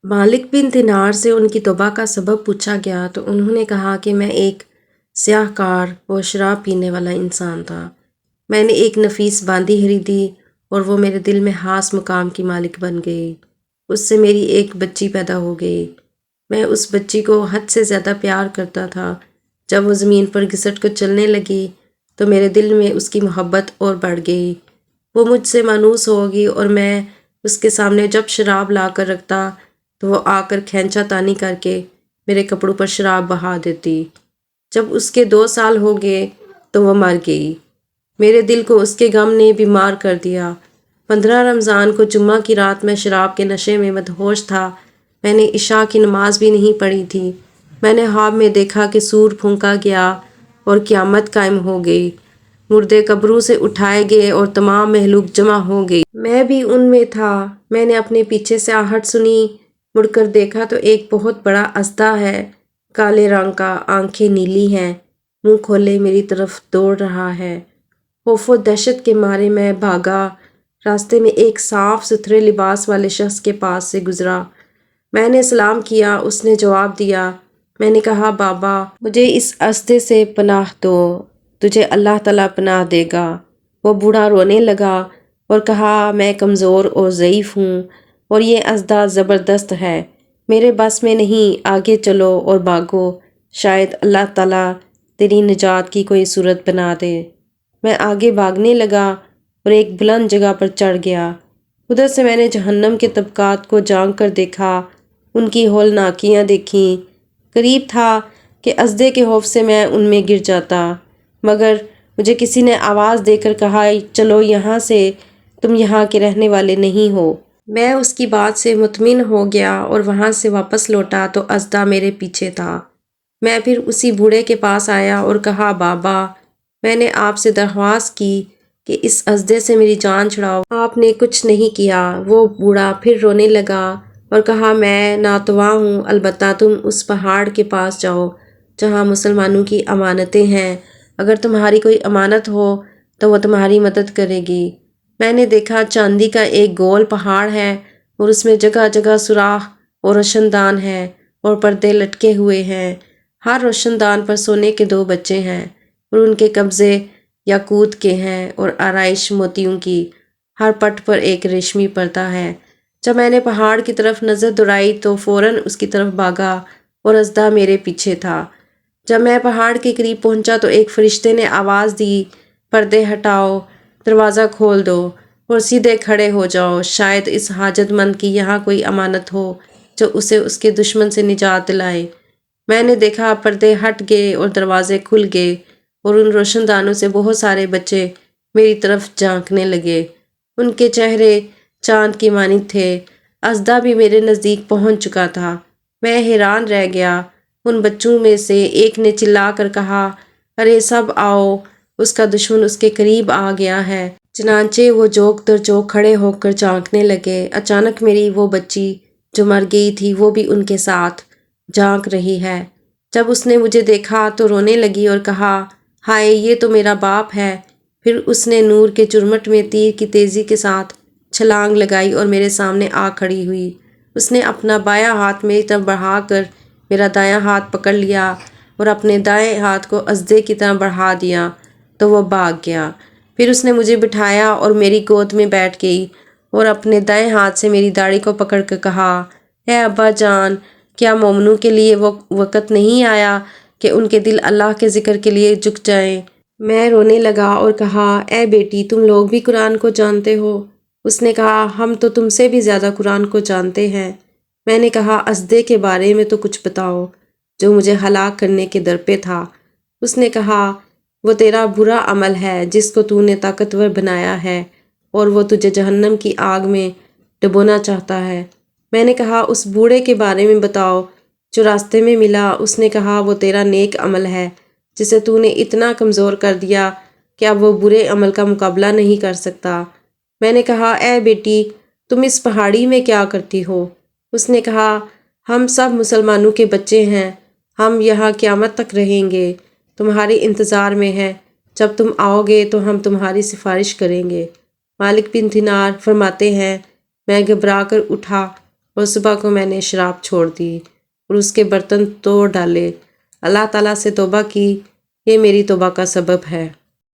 مالک بن دینار سے ان کی توبہ کا سبب پوچھا گیا تو انہوں نے کہا کہ میں ایک سیاہ کار و شراب پینے والا انسان تھا۔ میں نے ایک نفیس باندی خریدی اور وہ میرے دل میں خاص مقام کی مالک بن گئی۔ اس سے میری ایک بچی پیدا ہو گئی۔ میں اس بچی کو حد سے زیادہ پیار کرتا تھا۔ جب وہ زمین پر گھسٹ کر چلنے لگی تو میرے دل میں اس کی محبت اور بڑھ گئی۔ وہ مجھ سے مانوس ہوگی اور میں اس کے سامنے جب شراب لا کر رکھتا تو وہ آ کر کھینچا تانی کر کے میرے کپڑوں پر شراب بہا دیتی۔ جب اس کے 2 سال ہو گئے تو وہ مر گئی۔ میرے دل کو اس کے غم نے بیمار کر دیا۔ 15 رمضان کو جمعہ کی رات میں شراب کے نشے میں مدہوش تھا۔ میں نے عشاء کی نماز بھی نہیں پڑھی تھی۔ میں نے خواب میں دیکھا کہ سور پھونکا گیا اور قیامت قائم ہو گئی۔ مردے قبروں سے اٹھائے گئے اور تمام مخلوق جمع ہو گئی۔ میں بھی ان میں تھا۔ میں نے اپنے پیچھے سے آہٹ سنی، مڑ کر دیکھا تو ایک بہت بڑا اژدہا ہے، کالے رنگ کا، آنکھیں نیلی ہیں، منہ کھولے میری طرف دوڑ رہا ہے۔ خوف و دہشت کے مارے میں بھاگا۔ راستے میں ایک صاف ستھرے لباس والے شخص کے پاس سے گزرا۔ میں نے سلام کیا، اس نے جواب دیا۔ میں نے کہا، بابا مجھے اس اژدھے سے پناہ دو، تجھے اللہ تعالیٰ پناہ دے گا۔ وہ بوڑھا رونے لگا اور کہا، میں کمزور اور ضعیف ہوں اور یہ اژدہا زبردست ہے، میرے بس میں نہیں، آگے چلو اور بھاگو، شاید اللہ تعالیٰ تیری نجات کی کوئی صورت بنا دے۔ میں آگے بھاگنے لگا اور ایک بلند جگہ پر چڑھ گیا۔ ادھر سے میں نے جہنم کے طبقات کو جھانک کر دیکھا، ان کی ہولناکیاں دیکھیں۔ قریب تھا کہ اژدھے کے خوف سے میں ان میں گر جاتا، مگر مجھے کسی نے آواز دے کر کہا، چلو یہاں سے، تم یہاں کے رہنے والے نہیں ہو۔ میں اس کی بات سے مطمئن ہو گیا اور وہاں سے واپس لوٹا تو اژدہا میرے پیچھے تھا۔ میں پھر اسی بوڑھے کے پاس آیا اور کہا، بابا میں نے آپ سے درخواست کی کہ اس اژدھے سے میری جان چھڑاؤ، آپ نے کچھ نہیں کیا۔ وہ بوڑھا پھر رونے لگا اور کہا، میں ناتواں ہوں، البتہ تم اس پہاڑ کے پاس جاؤ جہاں مسلمانوں کی امانتیں ہیں، اگر تمہاری کوئی امانت ہو تو وہ تمہاری مدد کرے گی۔ میں نے دیکھا چاندی کا ایک گول پہاڑ ہے اور اس میں جگہ جگہ سوراخ اور روشن دان ہے اور پردے لٹکے ہوئے ہیں۔ ہر روشن دان پر سونے کے 2 بچے ہیں اور ان کے قبضے یاقوت کے ہیں اور آرائش موتیوں کی۔ ہر پٹ پر ایک ریشمی پردہ ہے۔ جب میں نے پہاڑ کی طرف نظر دوڑائی تو فوراً اس کی طرف بھاگا اور اژدہا میرے پیچھے تھا۔ جب میں پہاڑ کے قریب پہنچا تو ایک فرشتے نے آواز دی، پردے ہٹاؤ، دروازہ کھول دو اور سیدھے کھڑے ہو جاؤ، شاید اس حاجت مند کی یہاں کوئی امانت ہو جو اسے اس کے دشمن سے نجات دلائے۔ میں نے دیکھا پردے ہٹ گئے اور دروازے کھل گئے اور ان روشن دانوں سے بہت سارے بچے میری طرف جھانکنے لگے۔ ان کے چہرے چاند کی مانند تھے۔ اژدہا بھی میرے نزدیک پہنچ چکا تھا۔ میں حیران رہ گیا۔ ان بچوں میں سے ایک نے چلا کر کہا، ارے سب آؤ، اس کا دشمن اس کے قریب آ گیا ہے۔ چنانچہ وہ چوک در چوک کھڑے ہو کر جھانکنے لگے۔ اچانک میری وہ بچی جو مر گئی تھی وہ بھی ان کے ساتھ جھانک رہی ہے۔ جب اس نے مجھے دیکھا تو رونے لگی اور کہا، ہائے یہ تو میرا باپ ہے۔ پھر اس نے نور کے چرمٹ میں تیر کی تیزی کے ساتھ چھلانگ لگائی اور میرے سامنے آ کھڑی ہوئی۔ اس نے اپنا بایاں ہاتھ میری طرف بڑھا کر میرا دایاں ہاتھ پکڑ لیا اور اپنے دائیں ہاتھ کو اژدھے کی طرح بڑھا دیا تو وہ بھاگ گیا۔ پھر اس نے مجھے بٹھایا اور میری گود میں بیٹھ گئی اور اپنے دائیں ہاتھ سے میری داڑھی کو پکڑ کر کہا، اے ابا جان، کیا مومنوں کے لیے وہ وقت نہیں آیا کہ ان کے دل اللہ کے ذکر کے لیے جھک جائیں؟ میں رونے لگا اور کہا، اے بیٹی تم لوگ بھی قرآن کو جانتے ہو؟ اس نے کہا، ہم تو تم سے بھی زیادہ قرآن کو جانتے ہیں۔ میں نے کہا، اژدھے کے بارے میں تو کچھ بتاؤ جو مجھے ہلاک کرنے کے در پہ تھا۔ اس نے کہا، وہ تیرا برا عمل ہے جس کو تو نے طاقتور بنایا ہے اور وہ تجھے جہنم کی آگ میں ڈبونا چاہتا ہے۔ میں نے کہا، اس بوڑھے کے بارے میں بتاؤ جو راستے میں ملا۔ اس نے کہا، وہ تیرا نیک عمل ہے جسے تو نے اتنا کمزور کر دیا کہ اب وہ برے عمل کا مقابلہ نہیں کر سکتا۔ میں نے کہا، اے بیٹی تم اس پہاڑی میں کیا کرتی ہو؟ اس نے کہا، ہم سب مسلمانوں کے بچے ہیں، ہم یہاں قیامت تک رہیں گے، تمہارے انتظار میں ہیں، جب تم آؤ گے تو ہم تمہاری سفارش کریں گے۔ مالک بن دینار فرماتے ہیں، میں گھبرا کر اٹھا اور صبح کو میں نے شراب چھوڑ دی اور اس کے برتن توڑ ڈالے۔ اللہ تعالیٰ سے توبہ کی، یہ میری توبہ کا سبب ہے۔